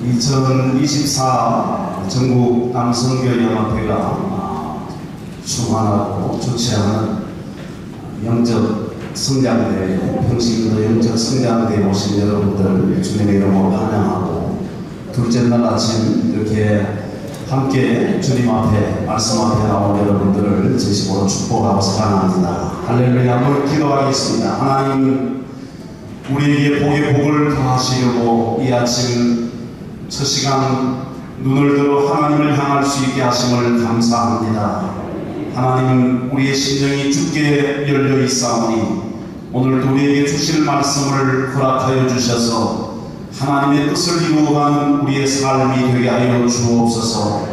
2024 전국 남성교연합회가 주관하고 주최하는 영적 성장대회, 평신도 영적 성장대회에 오신 여러분들 주님의 이름으로 환영하고, 둘째 날 아침 이렇게 함께 주님 앞에, 말씀 앞에 나온 여러분들을 진심으로 축복하고 사랑합니다. 할렐루야. 한번 기도하겠습니다. 하나님, 우리에게 복의 복을 더하시려고 이 아침 첫 시간 눈을 들어 하나님을 향할 수 있게 하심을 감사합니다. 하나님, 우리의 심정이 주께 열려 있사오니 오늘도 우리에게 주실 말씀을 허락하여 주셔서 하나님의 뜻을 이루어가는 우리의 삶이 되게 하여 주옵소서.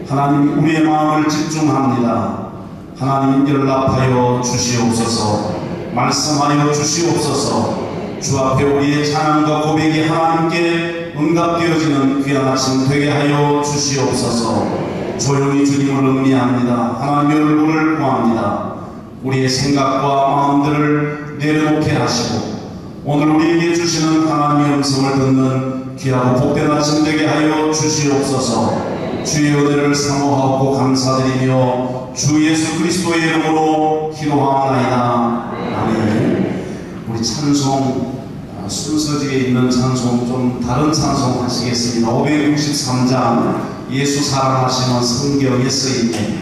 하나님, 우리의 마음을 집중합니다. 하나님, 연락하여 주시옵소서. 말씀하여 주시옵소서. 주 앞에 우리의 찬양과 고백이 하나님께 응답되어지는 귀한 아침 되게 하여 주시옵소서. 조용히 주님을 음미합니다. 하나님의 얼굴을 구합니다. 우리의 생각과 마음들을 내려놓게 하시고 오늘 우리에게 주시는 하나님의 음성을 듣는 귀하고 복된 아침 되게 하여 주시옵소서. 주의 은혜를 사모하고 감사드리며 주 예수 그리스도의 이름으로 기도하옵나이다. 아멘. 우리 찬송 순서지에 있는 찬송 좀 다른 찬송 하시겠습니다. 563장 예수 사랑하시는 성경에 쓰이네.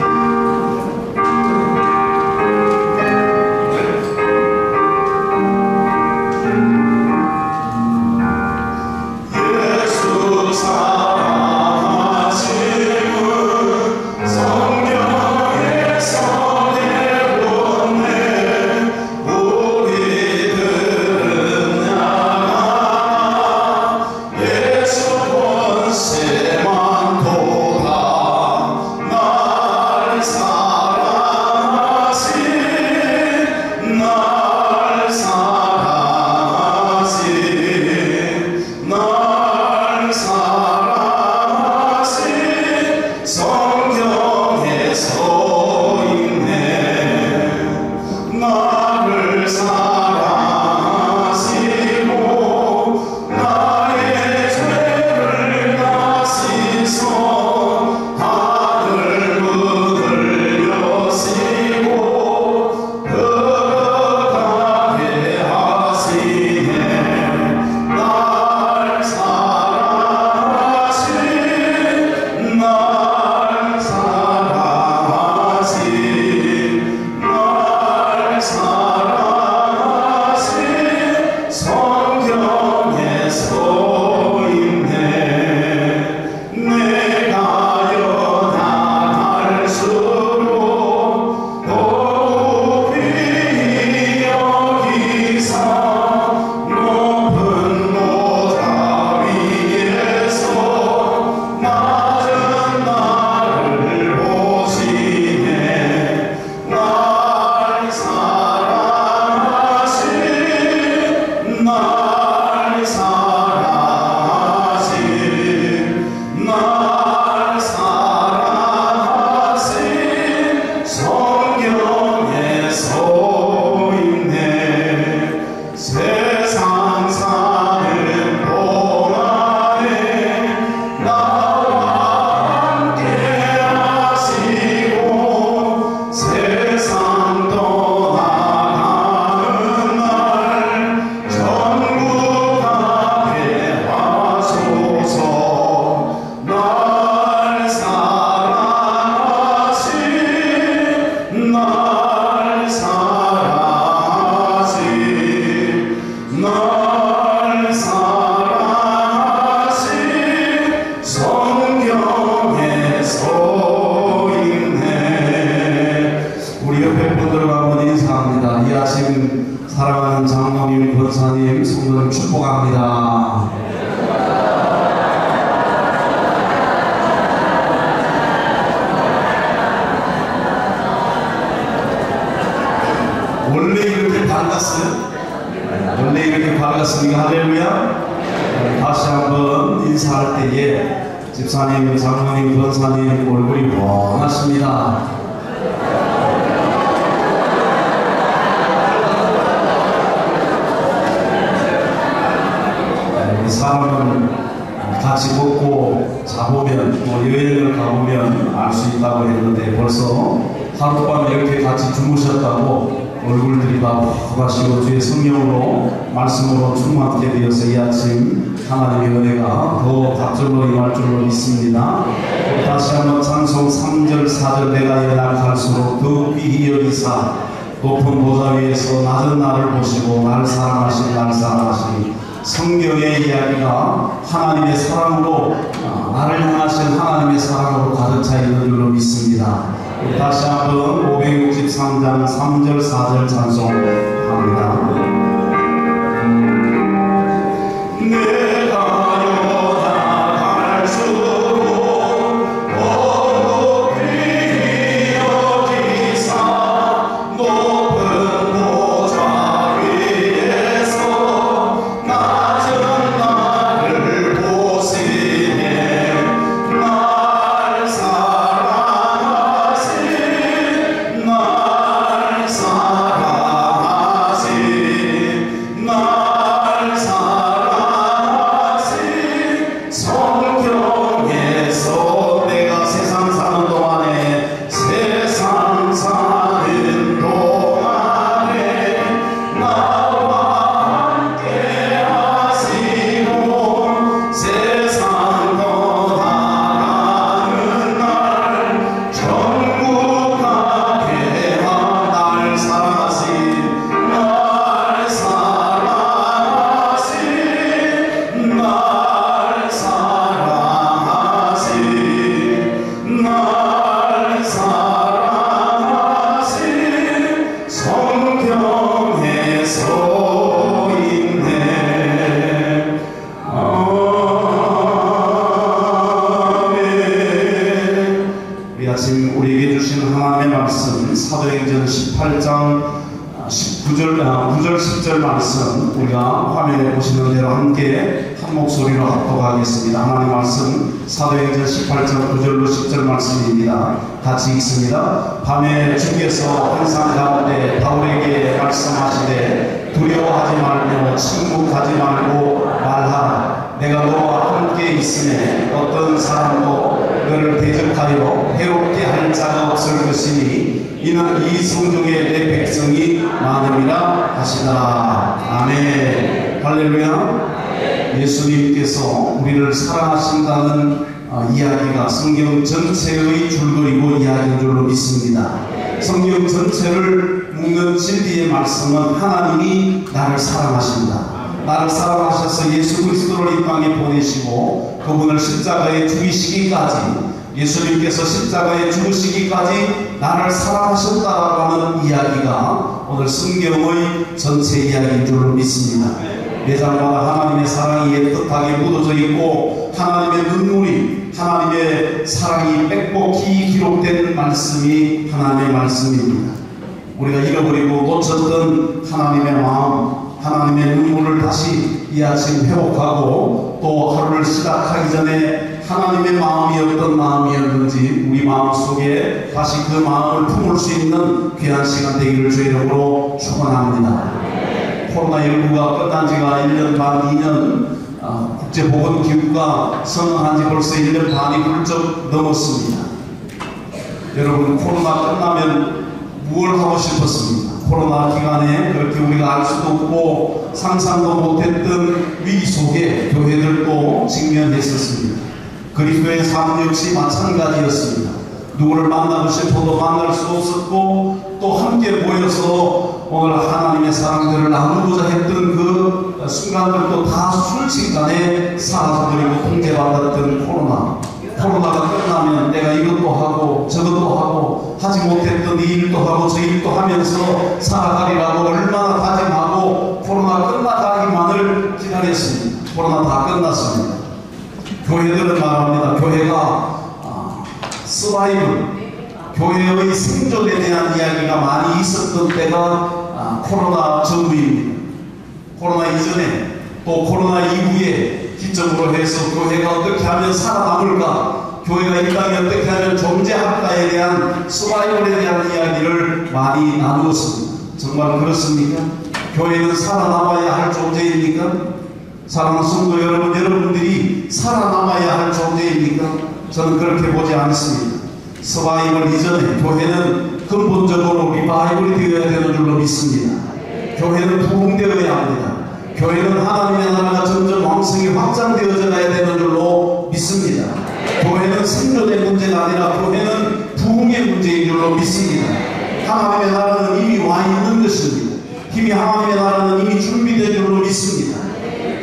사랑하는 장로님, 권사님, 성도님 축복합니다. 원래 이렇게 밝았어요? 원래 이렇게 밝았습니까? 할렐루야. 다시 한번 인사할 때에 집사님, 장로님, 권사님 얼굴이 훤하십니다. 사람은 같이 먹고 자보면 또 여행을 가보면 알 수 있다고 했는데 벌써 하룻밤 이렇게 같이 주무셨다고 얼굴들이 다 부하시고 주의 성령으로 말씀으로 충만하게 되어서 이 아침 하나님의 은혜가 더 갑절로 임할 줄로 믿습니다. 다시 한번 찬송 3절 4절 내가 연약할수록 더욱 귀히 여기사 높은 보좌 위에서 낮은 나를 보시고 날 사랑하신 성경의 이야기가 하나님의 사랑으로 나를 향하신 하나님의 사랑으로 가득 차 있는 줄로 믿습니다. 다시 한번 563장 3절 4절 찬송합니다. 우리에게 주신 하나님의 말씀 사도행전 18장 9절 10절 말씀 우리가 화면에 보시는 대로 함께 한 목소리로 합독하겠습니다. 하나님 말씀 사도행전 18장 9절로 10절 말씀입니다. 같이 읽습니다. 밤에 주께서 환상 가운데 바울에게 말씀하시되 두려워하지 말고 침묵하지 말고 말하라. 내가 너와 함께 있으니 어떤 사람도 너를 대적하여 해롭게 할 자가 없을 것이니 이는 이 성중에 내 백성이 많음이라 하시더라. 아멘. 할렐루야. 예수님께서 우리를 사랑하신다는 이야기가 성경 전체의 줄거리고 이야기인 줄로 믿습니다. 성경 전체를 묶는 진리의 말씀은 하나님이 나를 사랑하신다. 나를 사랑하셔서 예수 그리스도를 이 땅에 보내시고 그분을 십자가에 죽이시기까지 예수님께서 십자가에 죽으시기까지 나를 사랑하셨다라고 하는 이야기가 오늘 성경의 전체 이야기인 줄로 믿습니다. 매장마다 하나님의 사랑이 애틋하게 묻어져 있고 하나님의 눈물이 하나님의 사랑이 빽빽히 기록된 말씀이 하나님의 말씀입니다. 우리가 잃어버리고 놓쳤던 하나님의 마음 하나님의 눈물을 다시 이 아침 회복하고 또 하루를 시작하기 전에 하나님의 마음이 어떤 마음이었는지 우리 마음속에 다시 그 마음을 품을 수 있는 귀한 시간 되기를 주의 이름으로 축원합니다. 코로나19가 끝난 지가 1년 반, 2년 국제보건기구가 선언한 지 벌써 1년 반이 훌쩍 넘었습니다. 여러분 코로나 끝나면 무엇을 하고 싶었습니까? 코로나 기간에 그렇게 우리가 알 수도 없고 상상도 못했던 위기 속에 교회들도 직면했었습니다. 그리스도의 삶 역시 마찬가지였습니다. 누구를 만나고 싶어도 만날 수 없었고 또 함께 모여서 오늘 하나님의 사랑들을 나누고자 했던 그 순간들도 다 순식간에 사라져버리고 통제받았던 코로나가 끝나면 내가 이것도 하고 저것도 하고 하지 못했던 이 일도 하고 저 일도 하면서 살아가리라고 얼마나 다짐하고 코로나 끝나가기만을 기다렸습니다. 코로나 다 끝났습니다. 교회들은 말합니다. 교회가 서바이벌 교회의 생존에 대한 이야기가 많이 있었던 때가 코로나 전후입니다. 코로나 이전에 또 코로나 이후에 기점으로 해서 교회가 어떻게 하면 살아남을까, 교회가 이 땅에 어떻게 하면 존재할까에 대한 서바이벌에 대한 이야기를 많이 나누었습니다. 정말 그렇습니까? 교회는 살아남아야 할 존재입니까? 사랑하는 성도 여러분, 여러분들이 살아남아야 할 존재입니까? 저는 그렇게 보지 않습니다. 서바이벌 이전에 교회는 근본적으로 리바이벌이 되어야 되는 줄로 믿습니다. 교회는 부흥되어야 합니다. 교회는 하나님의 나라가 점점 왕성히 확장되어져 가야 되는 줄로 믿습니다. 교회는 생존의 문제가 아니라 교회는 부흥의 문제인 줄로 믿습니다. 하나님의 나라는 이미 와 있는 것입니다. 하나님의 나라는 이미 준비된 줄로 믿습니다.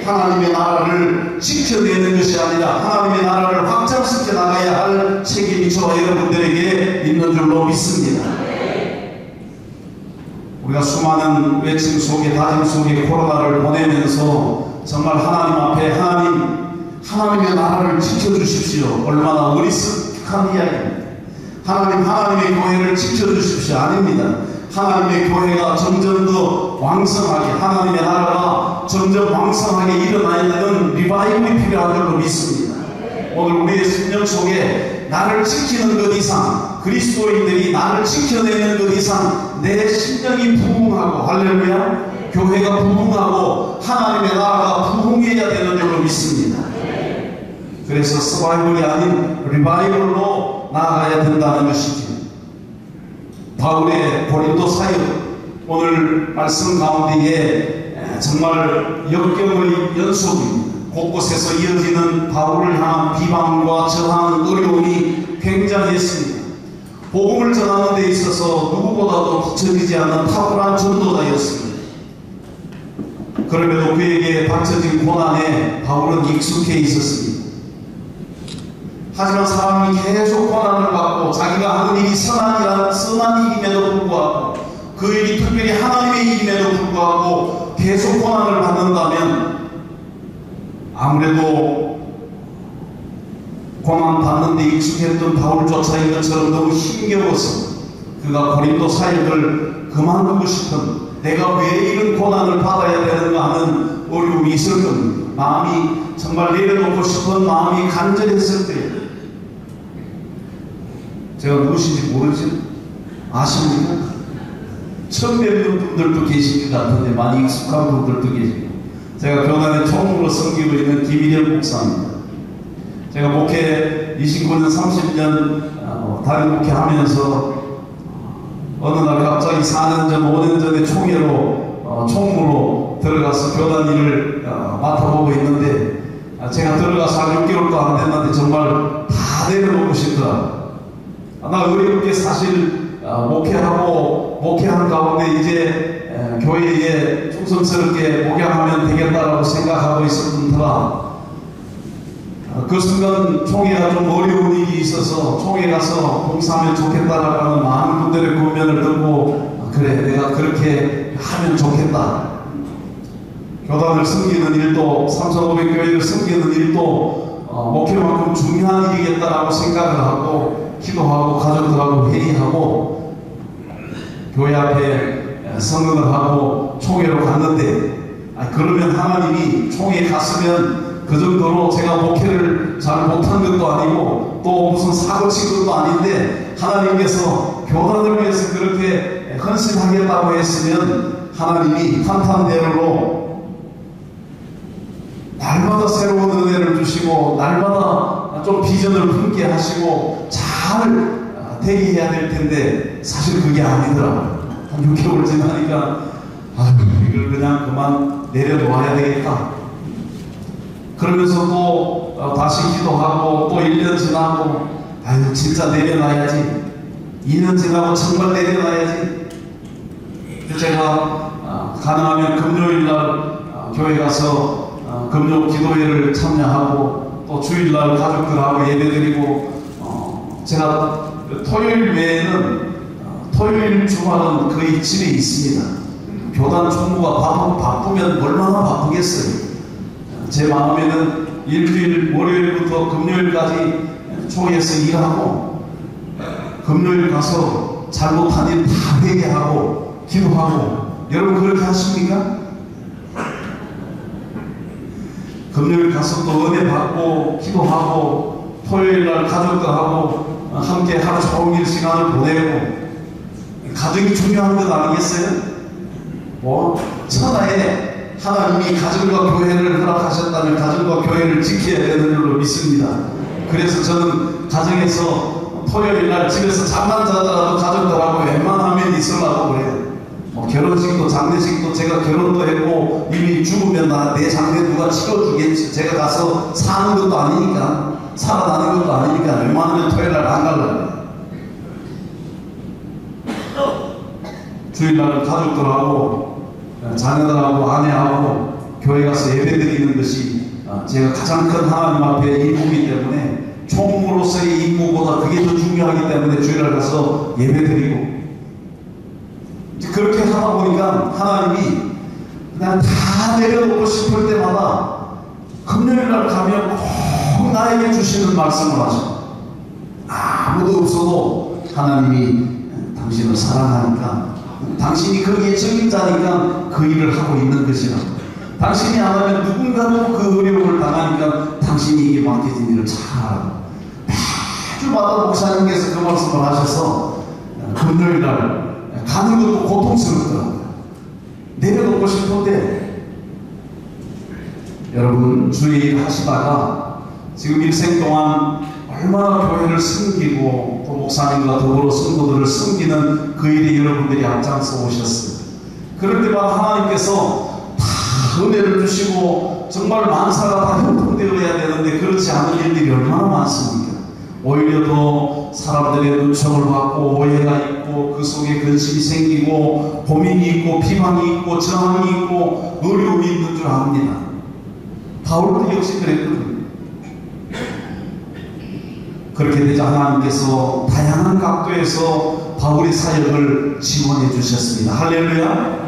하나님의 나라를 지켜내는 것이 아니라 하나님의 나라를 확장시켜 나가야 할 책임이 저와 여러분들에게 있는 줄로 믿습니다. 우리가 수많은 외침 속에 다짐 속에 코로나를 보내면서 정말 하나님 앞에 하나님의 나라를 지켜주십시오. 얼마나 어리석한 이야기입니다. 하나님의 교회를 지켜주십시오. 아닙니다. 하나님의 교회가 점점 더 왕성하게, 하나님의 나라가 점점 왕성하게 일어나야 되는 리바이벌이 필요한 줄로 믿습니다. 오늘 우리의 심령 속에 나를 지키는 것 이상, 그리스도인들이 나를 지켜내는 것 이상 내 심령이 부흥하고, 할렐루야, 교회가 부흥하고 하나님의 나라가 부흥해야 되는 줄로 믿습니다. 그래서 서바이벌이 아닌 리바이벌로 나아가야 된다는 것이죠. 바울의 고린도 사역, 오늘 말씀 가운데에 정말 역경의 연속입니다. 곳곳에서 이어지는 바울을 향한 비방과 저항, 어려움이 굉장했습니다. 복음을 전하는 데 있어서 누구보다도 뒤처지지 않는 탁월한 전도자였습니다. 그럼에도 그에게 닥쳐진 고난에 바울은 익숙해 있었습니다. 하지만 사람이 계속 고난을 받고 자기가 하는 일이 선한 일임에도 불구하고, 그 일이 특별히 하나님의 일임에도 불구하고 계속 고난을 받는다면 아무래도 고난 받는 데 익숙했던 바울조차 이것처럼 너무 힘겨워서 그가 고린도 사역을 그만두고 싶은, 내가 왜 이런 고난을 받아야 되는가 하는 어려움이 있을 겁니다. 마음이 정말 내려놓고 싶은 마음이 간절했을 때, 제가 누구신지 모르지 아십니까? 처음 뵙는 분들도 계실 것 같은데 많이 익숙한 분들도 계시고, 제가 교단의 총무로 섬기고 있는 김일현 목사입니다. 제가 목회 29년 30년 다른 목회 하면서 어느 날 갑자기 4년 전 5년 전에 총무로 들어가서 교단 일을 맡아보고 있는데, 제가 들어가서 한 6개월도 안 됐는데 정말 다 내려놓고 싶더라고요. 나 어렵게 사실 목회하는 가운데 이제 교회에 충성스럽게 목양하면 되겠다라고 생각하고 있었던 터라, 그 순간 총회가 좀 어려운 일이 있어서 총회 가서 봉사하면 좋겠다라고 하는 많은 분들의 권면을 듣고, 그래, 내가 그렇게 하면 좋겠다. 교단을 섬기는 일도, 삼성오백교회를 섬기는 일도 목회만큼 중요한 일이겠다라고 생각을 하고, 기도하고 가족들하고 회의하고 교회 앞에 선언을 하고 총회로 갔는데, 그러면 하나님이 총회에 갔으면 그 정도로 제가 목회를 잘 못한 것도 아니고 또 무슨 사고 친 것도 아닌데, 하나님께서 교단을 위해서 그렇게 헌신하겠다고 했으면 하나님이 탄탄대로로 날마다 새로운 은혜를 주시고 날마다 좀 비전을 품게 하시고 잘 대기해야 될 텐데, 사실 그게 아니더라고요. 한 6개월 지나니까 이걸 그냥 그만 내려놓아야 되겠다. 그러면서 또 다시 기도하고 또 1년 지나고 진짜 내려놔야지, 2년 지나고 정말 내려놔야지. 제가 가능하면 금요일날 교회 가서 금요 기도회를 참여하고 또 주일날 가족들하고 예배드리고, 제가 토요일 외에는 토요일 주말은 거의 집에 있습니다. 교단 총무가 바쁘면 얼마나 바쁘겠어요. 제 마음에는 일주일 월요일부터 금요일까지 초에서 일하고, 금요일 가서 잘못한 일 다 회개하고 기도하고. 여러분 그렇게 하십니까? 금요일 가서 또 은혜 받고 기도하고, 토요일날 가족들하고 함께 하루 종일 시간을 보내고. 가정이 중요한 것 아니겠어요? 천하에 하나님이 가정과 교회를 허락하셨다면 가정과 교회를 지켜야 되는 줄로 믿습니다. 그래서 저는 가정에서 토요일날 집에서 잠만 자더라도 가족들하고 웬만하면 있으려고 그래요. 결혼식도 장례식도 제가 결혼도 했고 이미 죽으면 내 장례 누가 치러주겠지. 제가 가서 사는 것도 아니니까, 살아나는 것도 아니니까 웬만하면 토요일날 안 가려고. 주일날은 가족들하고 자녀들하고 아내하고 교회 가서 예배 드리는 것이 제가 가장 큰 하나님 앞에 임무이기 때문에, 총무로서의 임무보다 그게 더 중요하기 때문에 주일날 가서 예배 드리고, 그렇게 하다 보니까 하나님이 그냥 다 내려놓고 싶을 때마다 금요일날 가면 꼭 나에게 주시는 말씀을 하죠. 아무도 없어도 하나님이 당신을 사랑하니까, 당신이 거기에 적임자니까 그 일을 하고 있는 것이라. 당신이 안 하면 누군가도 그 어려움을 당하니까 당신이 이게 맡겨진 일을 잘하고. 매주마다 목사님께서 그 말씀을 하셔서 금요일날 가는 것도 고통스럽더라고요. 내려놓고 싶은데, 여러분 주의 일 하시다가 지금 일생 동안 얼마나 교회를 섬기고 또 목사님과 더불어 성도들을 섬기는 그 일에 여러분들이 앞장서 오셨어요. 그럴 때마다 하나님께서 다 은혜를 주시고 정말 만사가 다 형통되어야 되는데 그렇지 않은 일들이 얼마나 많습니까? 오히려 더 사람들의 눈총을 받고 오해가 있고 그 속에 근심이 생기고 고민이 있고 비방이 있고 저항이 있고 어려움이 있는 줄 압니다. 바울도 역시 그랬거든요. 그렇게 되자 하나님께서 다양한 각도에서 바울의 사역을 지원해 주셨습니다. 할렐루야.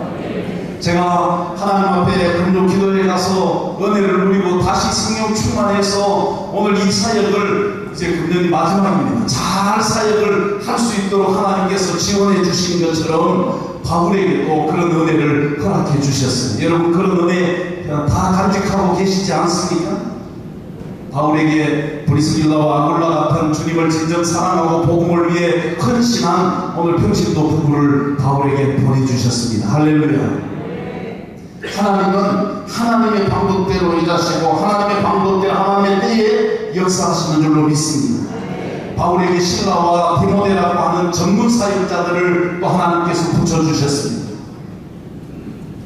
제가 하나님 앞에 금요 기도에 가서 은혜를 누리고 다시 성령 충만해서 오늘 이 사역을 이제 금년이 마지막입니다. 잘 사역을 할 수 있도록 하나님께서 지원해 주신 것처럼 바울에게도 그런 은혜를 허락해 주셨어요. 여러분 그런 은혜 다 간직하고 계시지 않습니까? 바울에게 브리스길라와 아굴라 같은 주님을 진정 사랑하고 복음을 위해 헌신한 오늘 평신도 부부를 바울에게 보내주셨습니다. 할렐루야. 하나님은 하나님의 방법대로 일하시고 하나님의 방법대로 하나님의 때에 역사하시는 줄로 믿습니다. 바울에게 실라와 디모데라고 하는 전문 사역자들을 또 하나님께서 붙여주셨습니다.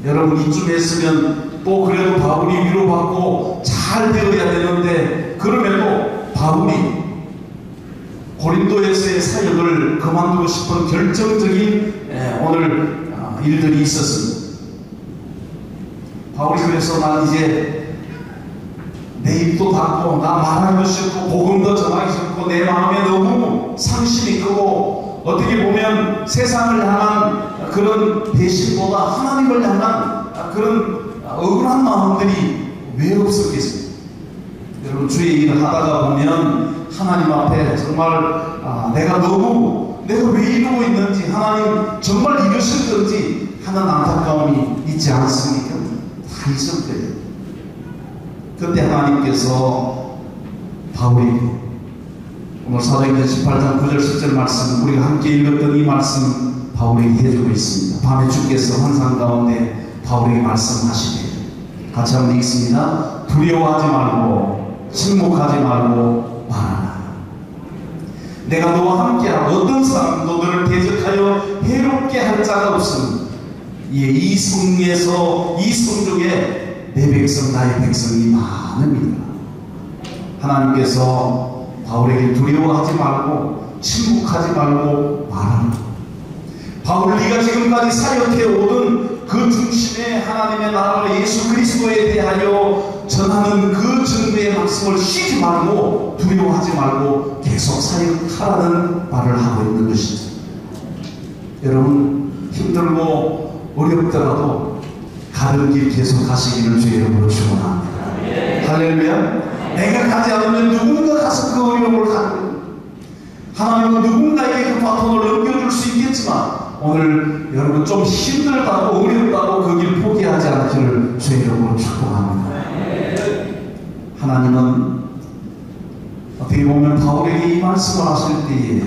여러분 이쯤 했으면 또 그래도 바울이 위로받고 잘 되어야 되는데, 그럼에도 바울이 고린도에서의 사역을 그만두고 싶은 결정적인 오늘 일들이 있었습니다. 바울이 그래서 난 이제 내 입도 닫고 나 말하기 싫고 복음도 전하기 싫고 내 마음에 너무 상심이 크고 어떻게 보면 세상을 향한 그런 배신보다 하나님을 향한 그런 억울한 마음들이 왜 없었겠습니까? 여러분 주의 일을 하다가 보면 하나님 앞에 정말 내가 왜 이러고 있는지, 하나님 정말 이러실 건지 하는 안타까움이 있지 않습니까? 다 있을 때예요. 그때 하나님께서 바울이 오늘 사도행전 18장 9절 10절 말씀, 우리가 함께 읽었던 이 말씀 바울에게 해주고 있습니다. 밤에 주께서 환상 가운데 바울에게 말씀하시되, 같이 한번 읽습니다. 두려워하지 말고 침묵하지 말고 말하라. 내가 너와 함께하고 어떤 사람도 너를 대적하여 해롭게 할 자가 없으니 이 성에서 이 성 중에 내 백성 나의 백성이 많음이다. 하나님께서 바울에게 두려워하지 말고 침묵하지 말고 말하라. 바울 네가 지금까지 사역해 오던 그 중심에 하나님의 나라와 예수 그리스도에 대하여 전하는 그 전도의 말씀을 쉬지 말고 두려워하지 말고 계속 사역하라는 말을 하고 있는 것이죠. 여러분 힘들고 어렵더라도 가는 길 계속 가시기를 주의 이름으로 축원합니다. 할렐루야. 내가 가지 않으면 누군가 가서 그 어려움을 가는 거예요. 하나님은 누군가에게 그 바톤을 넘겨줄 수 있겠지만 오늘 여러분 좀 힘들다고 어렵다고 그 길 포기하지 않기를 주의 이름으로 축복합니다. 하나님은 어떻게 보면 바울에게 이 말씀을 하실 때에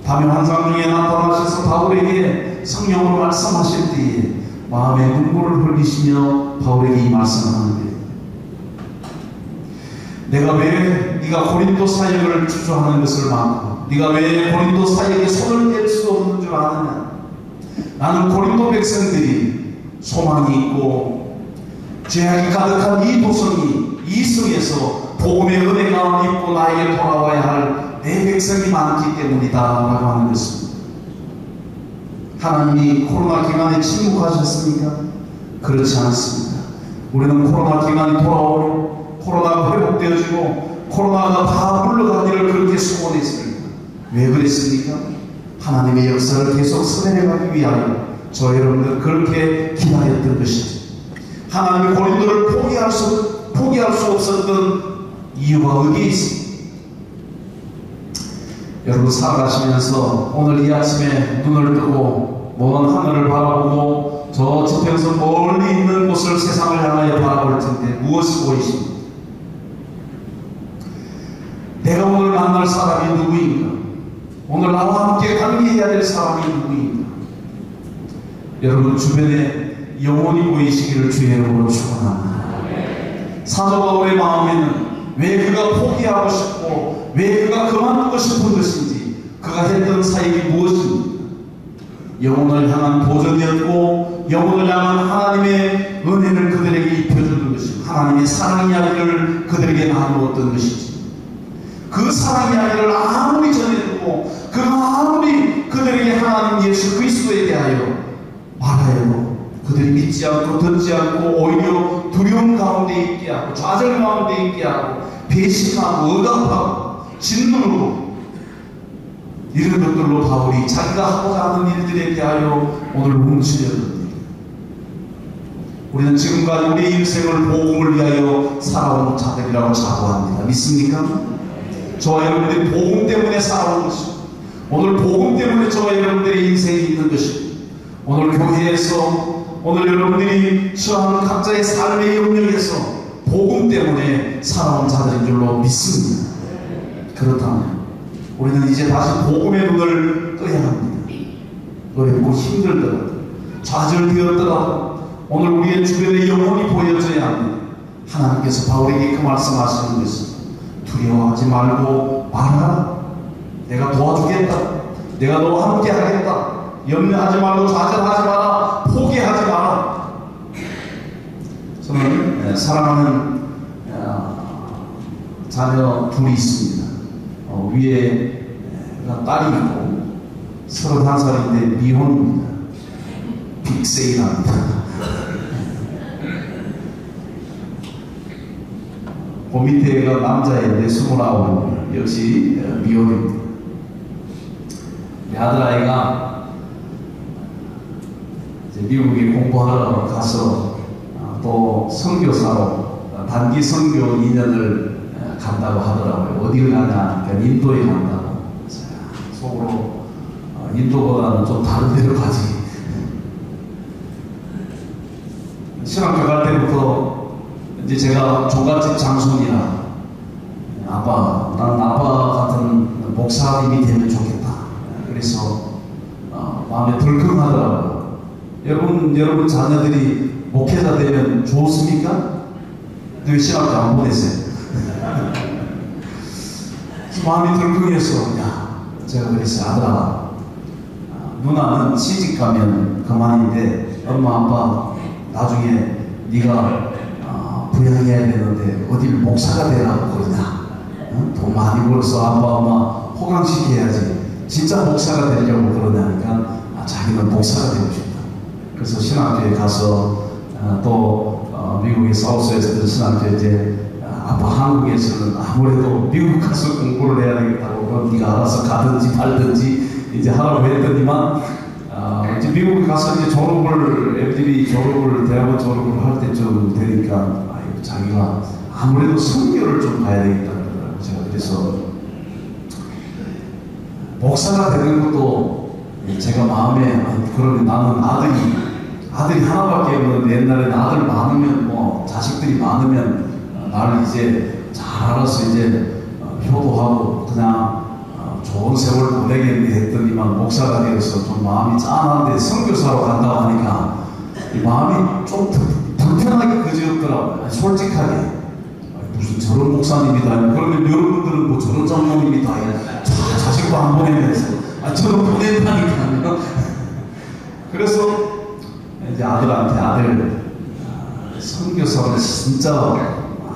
밤의 환상 중에 나타나셔서 바울에게 성령으로 말씀하실 때에 마음에 눈물을 흘리시며 바울에게 이 말씀을 하는데, 내가 왜 네가 고린도 사역을 주저하는 것을 막고 네가 왜 고린도 사역에 손을 댈 수 없는 줄 아느냐. 나는 고린도 백성들이 소망이 있고 죄악이 가득한 이 도성이, 이 성에서 복음의 은혜가 있고 나에게 돌아와야 할 내 백성이 많기 때문이다 라고 하는 것입니다. 하나님이 코로나 기간에 침묵하셨습니까? 그렇지 않습니다. 우리는 코로나 기간이 돌아오고 코로나가 회복되어지고 코로나가 다 물러가기를 그렇게 소원했습니다. 왜 그랬습니까? 하나님의 역사를 계속 서내려가기 위하여 저 여러분들 그렇게 기다렸던 것이죠. 하나님이 고린도를 포기할 수 없었던 이유가 어디에 있습니까? 여러분 살아가시면서 오늘 이 아침에 눈을 뜨고 먼 하늘을 바라보고 저 지평선 멀리 있는 곳을 세상을 향하여 바라볼 텐데 무엇이 보이십니까? 내가 오늘 만날 사람이 누구인가? 오늘 나와 함께 관계해야 될 사람이 누구인가? 여러분 주변에 영혼이 보이시기를 주의 이름으로 축원합니다. 사도 바울의 마음에는 왜 그가 포기하고 싶고 왜 그가 그만두고 싶은 것인지, 그가 했던 사역이 무엇입니까? 영혼을 향한 도전이었고 영혼을 향한 하나님의 은혜를 그들에게 입혀주는 것이고 하나님의 사랑 이야기를 그들에게 나누었던 것이지. 그 사랑 이야기를 아무리 전해주고 그가 아무리 그들에게 하나님 예수 그리스도에 대하여 말하여도 그들이 믿지 않고 듣지 않고 오히려 두려움 가운데 있게 하고 좌절 가운데 있게 하고 배신하고 억압하고 진노로 이런 것들로 바울이 자기가 하고자 하는 일들에 대하여 오늘 뭉치려는, 우리는 지금까지 우리의 인생을 복음을 위하여 살아온 자들이라고 자부합니다. 믿습니까? 저와 여러분들이 복음 때문에 살아온 것입니다. 오늘 복음 때문에 저와 여러분들의 인생이 있는 것입니다. 오늘 교회에서 오늘 여러분들이 처하는 각자의 삶의 영역에서 복음 때문에 살아온 자들인 줄로 믿습니다. 그렇다면 우리는 이제 다시 복음의 눈을 떠야 합니다. 어렵고 힘들더라도 좌절되었더라도 오늘 우리의 주변에 영혼이 보여져야 합니다. 하나님께서 바울에게 그 말씀하시는 것은 두려워하지 말고 말하라. 내가 도와주겠다. 내가 너와 함께 하겠다. 염려하지 말고 좌절하지 마라. 포기하지 마라. 저는 사랑하는 자녀 둘이 있습니다. 위에 딸이 있고 31살인데 미혼입니다. 빅세이랍니다. 그 밑에가 남자인데 29, 역시 미혼입니다. 아들아이가 이제 미국에 공부하러 가서 또 선교사로 단기 선교 2년을 간다고 하더라고요. 어디를 가냐? 그러니까 인도에 간다고. 속으로 인도보다는 좀 다른 데로 가지. 신학교 갈 때부터 이제 제가 종갓집 장손이라 나는 아빠 같은 목사님이 되면 좋겠다. 그래서 마음에 덜컹하더라고요. 여러분 자녀들이 목회자 되면 좋습니까? 왜 신학교 안 보내세요? 마음이 덜컹해서 제가 그랬어요. 아들아, 누나는 시집 가면 그만인데 엄마 아빠 나중에 네가 부양해야 되는데 어딜 목사가 되라고 그러냐? 돈 많이 벌어서 아빠 엄마 호강시켜야지 진짜 목사가 되려고 그러냐니까 자기는 목사가 되고 싶다. 그래서 신학교에 가서 또 미국의 사우스에서 신학교에 이제 아빠 한국에서는 아무래도 미국 가서 공부를 해야 되겠다고 그럼 네가 알아서 가든지 말든지 이제 하라고 했더니만 이제 미국에 가서 이제 애들이 대학원 졸업을 할 때쯤 되니까 자기가 아무래도 선교를 좀 가야 되겠다 그러더라고요. 제가 그래서 목사가 되는 것도 제가 마음에 그러면 나는 아들이 하나밖에 없는데 옛날에 아들 많으면 자식들이 많으면 나를 이제 잘 알아서 이제 효도하고 그냥 좋은 세월 보내겠네 했더니만 목사가 되어서 좀 마음이 짠한데 선교사로 간다고 하니까 마음이 좀 불편하게 그지없더라고요. 솔직하게. 무슨 저런 목사님이다. 그러면 여러분들은 뭐 저런 장로님이다. 자식도 안 보내면서 저런 보낸다니까요. 그래서 이제 아들한테 아들 선교사로 진짜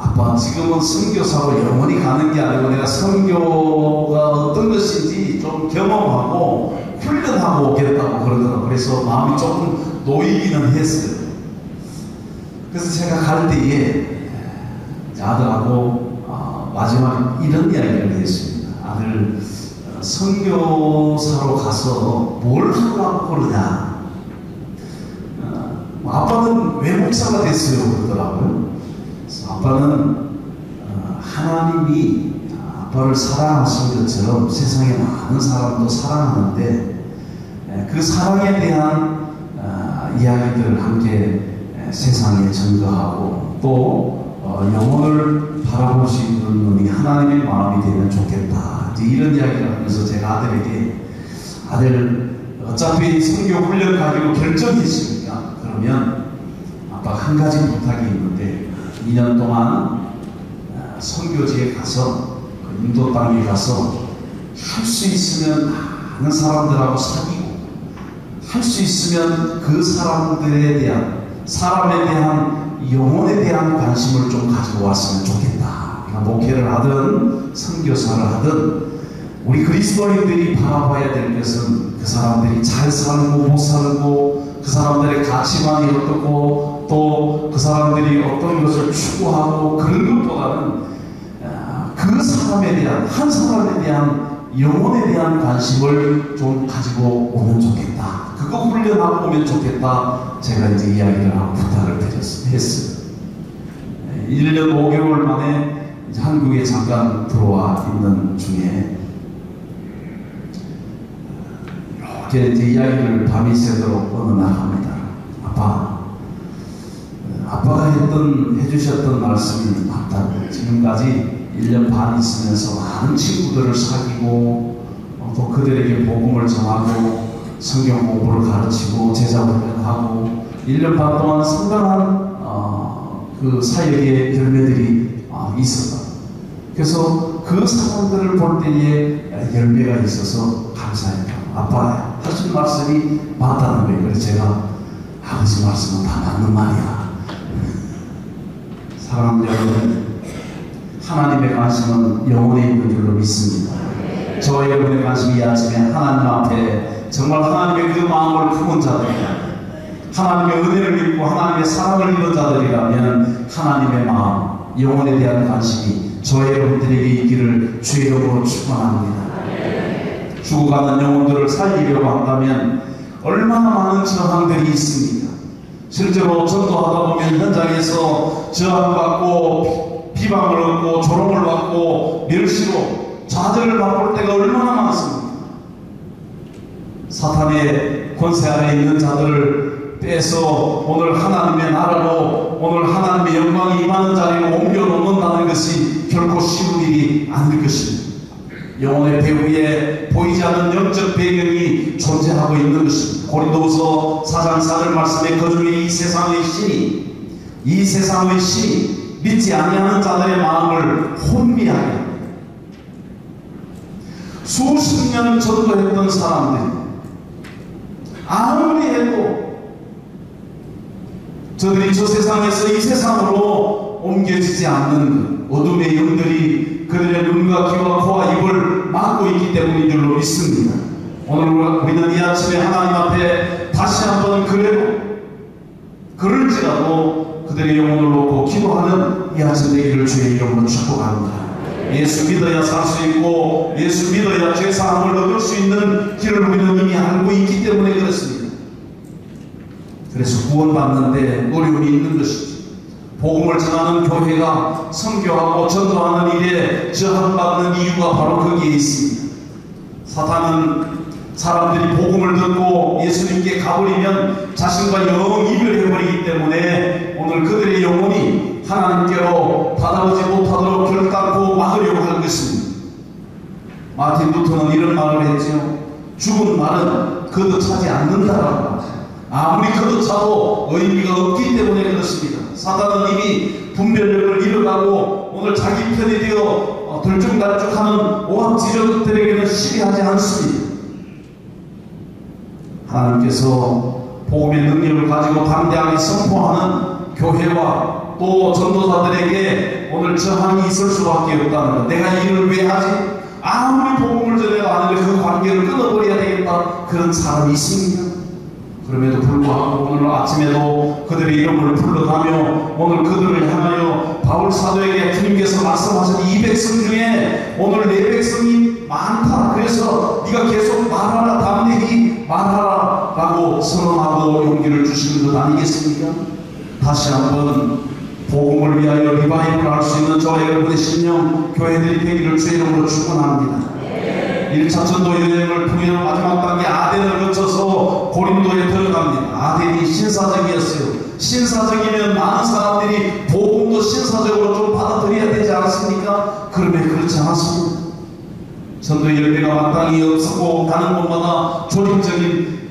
아빠 지금은 선교사로 영원히 가는 게 아니고 내가 선교가 어떤 것인지 좀 경험하고 훈련하고 오겠다고 그러더라고요. 그래서 마음이 조금 놓이기는 했어요. 그래서 제가 갈 때에 아들하고 마지막 이런 이야기를 했습니다. 아들 선교사로 가서 뭘 하려고 그러냐. 아빠는 왜 목사가 됐어요? 그러더라고요. 그래서 아빠는 하나님이 아빠를 사랑하신 것처럼 세상에 많은 사람도 사랑하는데 그 사랑에 대한 이야기들을 함께 세상에 전가하고 또 영혼을 바라볼 수 있는 눈이 하나님의 마음이 되면 좋겠다. 이런 이야기를 하면서 제가 아들에게 아들 어차피 선교 훈련 가기로 결정했으니까 그러면 아빠 한 가지 부탁이 있는데 2년 동안 선교지에 가서 그 인도 땅에 가서 할 수 있으면 많은 사람들하고 사귀고 할 수 있으면 그 사람들에 대한 사람에 대한 영혼에 대한 관심을 좀 가지고 왔으면 좋겠다. 그러니까 목회를 하든 선교사를 하든 우리 그리스도인들이 바라봐야 될 것은 그 사람들이 잘 살고 못 살고 그 사람들의 가치관이 어떻고 또 그 사람들이 어떤 것을 추구하고 그런 것보다는 그 사람에 대한 한 사람에 대한 영혼에 대한 관심을 좀 가지고 오면 좋겠다. 그거 훈련하고 오면 좋겠다. 제가 이제 이야기를 하고 부탁을 했어요. 1년 5개월 만에 이제 한국에 잠깐 들어와 있는 중에 이렇게 이제 이야기를 밤이 새도록 어느 날 합니다. 아빠가 해주셨던 말씀이 맞다고. 지금까지 1년 반 있으면서 많은 친구들을 사귀고 또 그들에게 복음을 전하고 성경 공부를 가르치고 제자 훈련하고 1년 반 동안 상당한 그 사역의 열매들이 있었다. 그래서 그 사람들을 볼 때에 열매가 있어서 감사했다. 아빠 하신 말씀이 맞다는 거예요. 그래서 제가 아버지 말씀은 다 맞는 말이야. 사랑하는 여러분, 하나님의 관심은 영혼에 있는 줄로 믿습니다. 저와 여러분의 관심이 이 아침에 하나님 앞에 정말 하나님의 그 마음을 품은 자들이라, 하나님의 은혜를 입고 하나님의 사랑을 입은 자들이라면 하나님의 마음, 영혼에 대한 관심이 저와 여러분들에게 있기를 주의 이름으로 축원합니다. 죽어가는 영혼들을 살리려고 한다면 얼마나 많은 저항들이 있습니까? 실제로 전도하다 보면 현장에서 저항받고 비방을 얻고 조롱을 받고 멸시로 좌절을 맛볼 때가 얼마나 많습니까? 사탄의 권세 아래 있는 자들을 빼서 오늘 하나님의 나라로 오늘 하나님의 영광이 임하는 자리로 옮겨 놓는다는 것이 결코 쉬운 일이 아닐 것입니다. 영혼의 배후에 보이지 않는 영적 배경이 존재하고 있는 것입니다. 고린도후서 4장 4절 말씀에 그중에 이 세상의 신이 믿지 아니하는 자들의 마음을 혼미하게 합니다. 수십 년 전도했던 사람들이 아무리 해도 저들이 저 세상에서 이 세상으로 옮겨지지 않는 어둠의 영들이 그들의 눈과 귀와 코와 입을 막고 있기 때문인 줄로 믿습니다. 오늘 우리는 이 아침에 하나님 앞에 다시 한번 그럴지라도 그들의 영혼을 놓고 기도하는 이 아침 되기를 주의 이름으로 축복합니다. 예수 믿어야 살 수 있고 예수 믿어야 죄사함을 얻을 수 있는 길을 우리는 이미 알고 있기 때문에 그렇습니다. 그래서 구원받는데 어려움이 있는 것이죠. 복음을 전하는 교회가 선교하고 전도하는 일에 저항받는 이유가 바로 거기에 있습니다. 사탄은 사람들이 복음을 듣고 예수님께 가버리면 자신과 영 이별해버리기 때문에 오늘 그들의 영혼이 하나님께로 다가오지 못하도록 결단코 막으려고 할 것입니다. 마틴 루터는 이런 말을 했죠. 죽은 말은 거듭차지 않는다라고 하죠. 아무리 그렇다도 의미가 없기 때문에 그렇습니다. 사단은 이미 분별력을 잃어가고 오늘 자기 편이 되어 들쭉날쭉하는 오합지졸들에게는 시비하지 않습니다. 하나님께서 복음의 능력을 가지고 담대하게 선포하는 교회와 또 전도사들에게 오늘 저항이 있을 수밖에 없다는 것. 내가 이 일을 왜 하지? 아무리 복음을 전해도 안 하는데 그 관계를 끊어버려야 되겠다. 그런 사람이 있습니다. 그럼에도 불구하고 오늘 아침에도 그들의 이름을 불러가며 오늘 그들을 향하여 바울 사도에게 주님께서 말씀하신 이 백성 중에 오늘 내 백성이 많다. 그래서 네가 계속 말하라, 담대히 말하라 라고 선언하고 용기를 주시는 것 아니겠습니까? 다시 한번 복음을 위하여 리바이벌을 할 수 있는 저와 여러분의 신령 교회들이 되기를 주의 이름으로 축원합니다. 1차 전도 여행을 통해 마지막 단계 아덴을 거쳐서 고린도에 들어갑니다. 아덴이 신사적이었어요. 신사적이면 많은 사람들이 복음도 신사적으로 좀 받아들여야 되지 않습니까? 그런데 그렇지 않습니다. 전도 열매가 마땅히 없었고 가는 곳마다 조직적인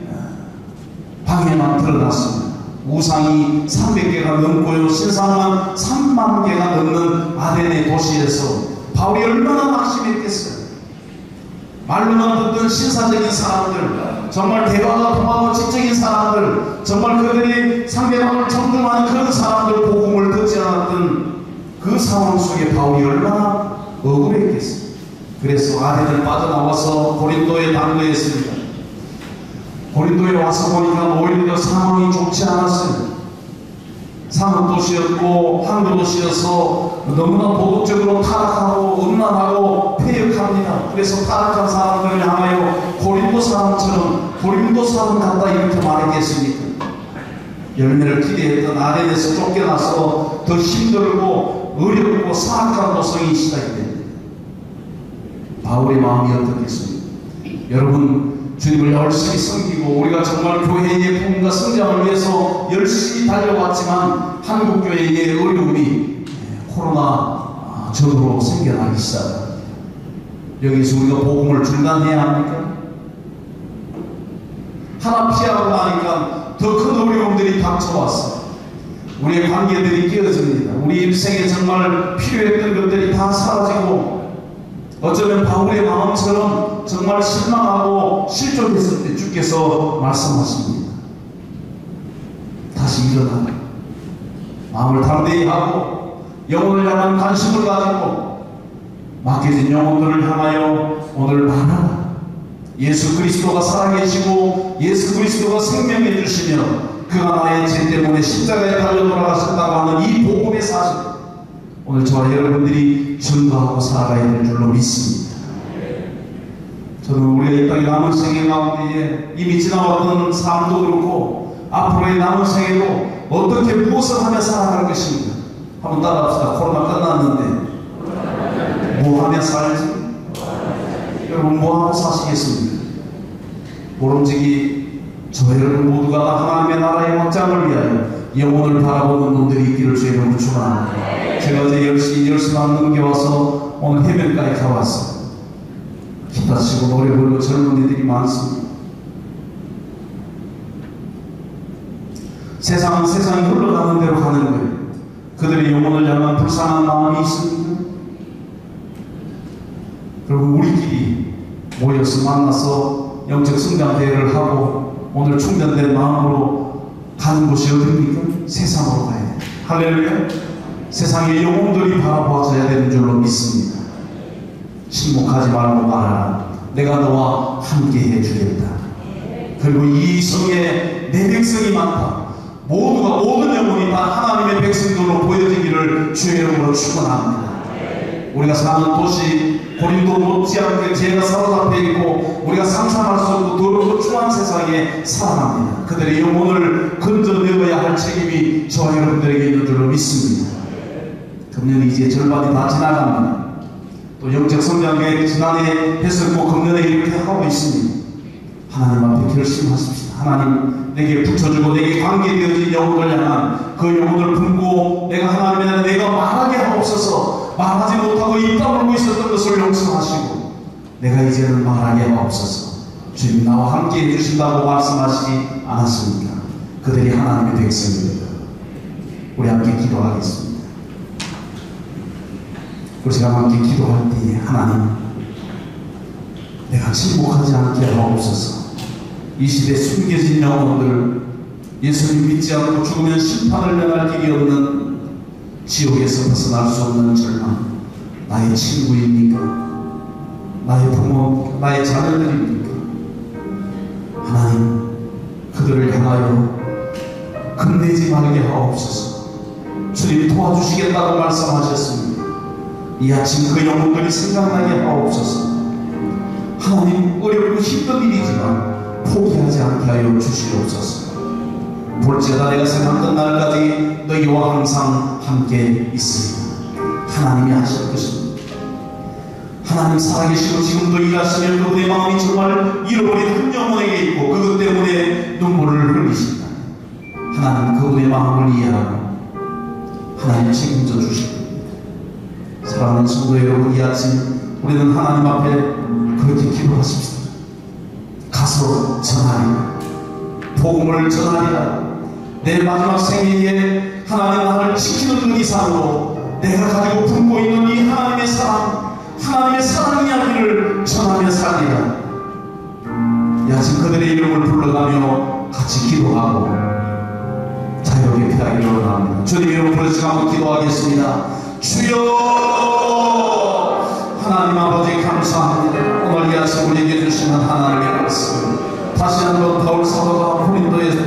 방해만 드러났습니다. 우상이 300개가 넘고요. 신상만 3만 개가 넘는 아덴의 도시에서 바울이 얼마나 낙심했겠어요. 말로만 듣던 신사적인 사람들, 정말 대화가 통하고 지적인 사람들, 정말 그들이 상대방을 존중하는 그런 사람들 복음을 듣지 않았던 그 상황 속에 바울이 얼마나 억울했겠어요. 그래서 아덴을 빠져나와서 고린도에 당도했습니다. 고린도에 와서 보니까 오히려 상황이 좋지 않았어요. 상업도시였고 항구도시여서 너무나 도덕적으로 타락하고 음란하고 폐역합니다. 그래서 타락한 사람들을 향하여 고린도 사람처럼 고린도 사람 같다 이렇게 말했겠습니까? 열매를 기대했던 아덴에서 쫓겨나서 더 힘들고 어렵고 사악한 도성이 시작이 됩니다. 바울의 마음이 어떻겠습니까? 여러분, 주님을 열심히 섬기고 우리가 정말 교회의 부흥과 성장을 위해서 열심히 달려왔지만 한국교회의 어려움이 코로나 전으로 생겨나기 시작합니다. 여기서 우리가 복음을 중단해야 합니까? 하나 피하고 나니까 더 큰 어려움들이 닥쳐왔어요. 우리의 관계들이 깨어집니다. 우리 일생에 정말 필요했던 것들이 다 사라지고 어쩌면 바울의 마음처럼 정말 실망하고 실족했을 때 주께서 말씀하십니다. 다시 일어나 마음을 담대히 하고 영혼을 향한 관심을 가지고 맡겨진 영혼들을 향하여 오늘 말하라. 예수 그리스도가 살아계시고 예수 그리스도가 생명해 주시며 그가 나의 죄 때문에 십자가에 달려 돌아가셨다고 하는 이 복음의 사실, 오늘 저와 여러분들이 증거하고 살아가야 될 줄로 믿습니다. 저는 우리가 이 땅의 남은 생애 가운데에 이미 지나왔던 삶도 그렇고 앞으로의 남은 생애도 어떻게 무엇을 하며 살아갈 것인가 한번 따라합시다. 코로나 끝났는데 뭐 하며 살지? 여러분 뭐 하고 사시겠습니까? 모름지기 저 여러분 모두가 다 하나님의 나라의 확장을 위하여 영혼을 바라보는 놈들이 있기를 주의 이름으로 축원합니다. 제가 어제 10시만 넘겨와서 오늘 해변가에 가봤어요. 기타 치고 노래 부르고 젊은 이들이 많습니다. 세상은 세상이 흘러가는 대로 가는 거예요. 그들의 영혼을 향한 불쌍한 마음이 있습니다. 그리고 우리끼리 모여서 만나서 영적 성장 대회를 하고 오늘 충전된 마음으로 가는 곳이 어디입니까? 세상으로 가야 돼요. 할렐루야. 세상의 영혼들이 바라보아져야 되는 줄로 믿습니다. 침묵하지 말고 말하라. 내가 너와 함께 해주겠다. 그리고 이 성에 내 백성이 많다. 모두가 모든 영혼이 다 하나님의 백성들로 보여지기를 주의 이름으로 축원합니다. 우리가 사는 도시 고린도 못지않게 죄가 사로잡혀 있고 우리가 상상할 수 없고 더럽고 추한 세상에 살아갑니다. 그들의 영혼을 건져내어야 할 책임이 저와 여러분들에게 있는 줄로 믿습니다. 금년이 이제 절반이 다 지나갑니다. 또 영적 성장에 지난해 했었고 금년에 이렇게 하고 있습니다. 하나님 앞에 결심하십시다. 하나님 내게 붙여주고 내게 관계되어진 영혼을 향한 그 영혼을 품고 내가 하나님에 대한 내가 말하게 하옵소서. 말하지 못하고 입 다물고 있었던 것을 용서하시고 내가 이제는 말하게 하옵소서. 주님 나와 함께 해주신다고 말씀하시지 않았습니까? 그들이 하나님의 백성입니다. 우리 함께 기도하겠습니다. 우리 제가 함께 기도할 때에 하나님, 내가 침묵하지 않게 하옵소서. 이 시대 숨겨진 영혼들, 예수님 믿지 않고 죽으면 심판을 면할 길이 없는 지옥에서 벗어날 수 없는 절망, 나의 친구입니까? 나의 부모, 나의 자녀들입니까? 하나님, 그들을 향하여 겁내지 말게 하옵소서. 주님 도와주시겠다고 말씀하셨습니다. 이 아침 그 영혼들이 생각나게 하옵소서. 하나님, 어렵고 힘든 일이지만 포기하지 않게 하여 주시옵소서. 볼지어다 내가 세상 끝날까지 너희와 항상 함께 있으리라. 하나님이 하실 것입니다. 하나님 살아계시고 지금도 일하시며 그분의 마음이 정말 잃어버린 한 영혼에게 있고 그것 때문에 눈물을 흘리신다. 하나님 그분의 마음을 이해하고 하나님 책임져 주실 겁니다. 사랑하는 성도 여러분, 이 아침 우리는 하나님 앞에 그렇게 기도하십시다. 가서 전하리라. 복음을 전하리라. 내 마지막 생애에 하나님 나를 지키는 그 이상으로 내가 가지고 품고 있는 이 하나님의 사랑, 하나님의 사랑 이야기를 전하며 살리라. 이 아침 그들의 이름을 불러가며 같이 기도하고 자유롭게 피하기를 원합니다. 주님 이름 부르시고 한번 기도하겠습니다. 주여, 하나님 아버지 감사합니다. 오늘 이 아침 우리에게 주시는 하나님의 말씀, 다시 한번 바울 사도가 고린도에서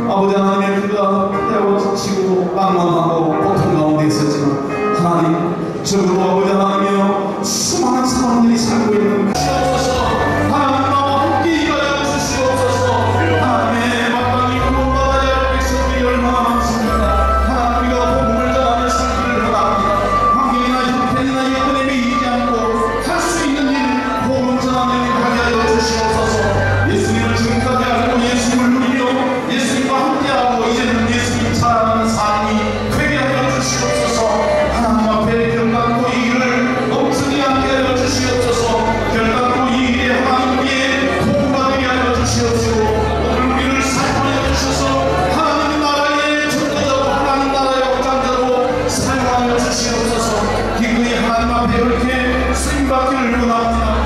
아버지 하나님의 그가 때로 지치고 방황하고 고통 가운데 있었지만 하나님, 적어도 아버지 하나님이여 수많은 사람들이 살고 있는 주시옵소서. 하나님 나와 함께 일하여 주시옵소서. 하나님의 마땅히 구원받아야 할 백성들이 얼마나 많습니까? 하나님 우리가 복음을 전하며 살기를 원합니다. 환경이나 형편이나 여건에 매이지 않고 할 수 있는 일, 복음 전하는 일 하게 하여 주시옵소서. 예수님을 지금까지 알고 예수님을 누리며 예수님과 함께하고 이제는 예수님 사랑하는 삶이 되게 하여 주시옵소서. 하나님 앞에 결단코 이 일을 멈추지 않게 하여 주시옵소서. 결단코 이 일에 하나님 위에 도움받게 하여 주시옵시고 오늘 우리를 사용하여 주셔서 하나님 나라의 전도자로, 하나님 나라의 확장자로 사용하여 주시옵소서. 기꺼이 하나님 앞에 이렇게 쓰임받기를 원합니다.